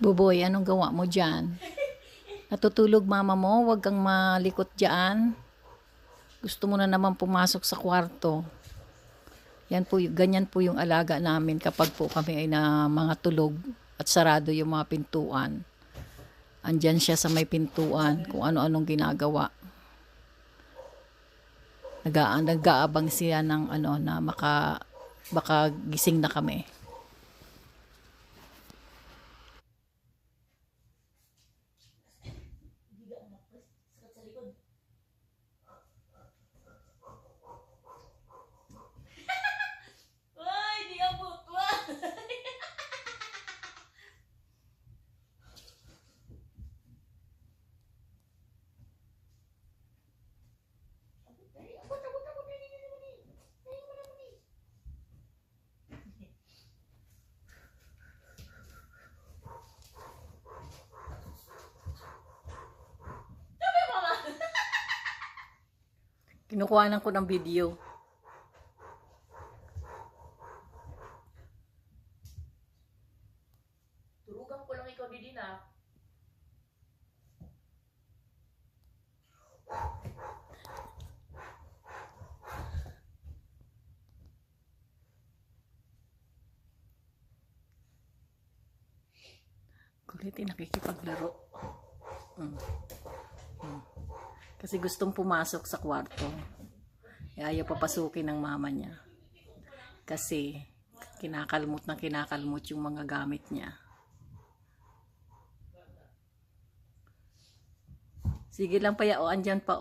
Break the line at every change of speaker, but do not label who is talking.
Buboy, anong gawa mo dyan? Natutulog mama mo, wag kang malikot dyan. Gusto mo na naman pumasok sa kwarto. Yan po, ganyan po yung alaga namin kapag po kami ay na mga tulog at sarado yung mga pintuan. Andyan siya sa may pintuan kung ano-anong ginagawa. Nag-aabang siya ng ano na baka gising na kami.
Ay, di abot.
Kinukuhanan ko ng video.
Turugan ko lang ikaw din ah.
Kulit nakikipaglaro. Kasi gustong pumasok sa kwarto. Ayaw papasukin ng mama niya. Kasi kinakalmot yung mga gamit niya. Sige lang pa ya, andyan pa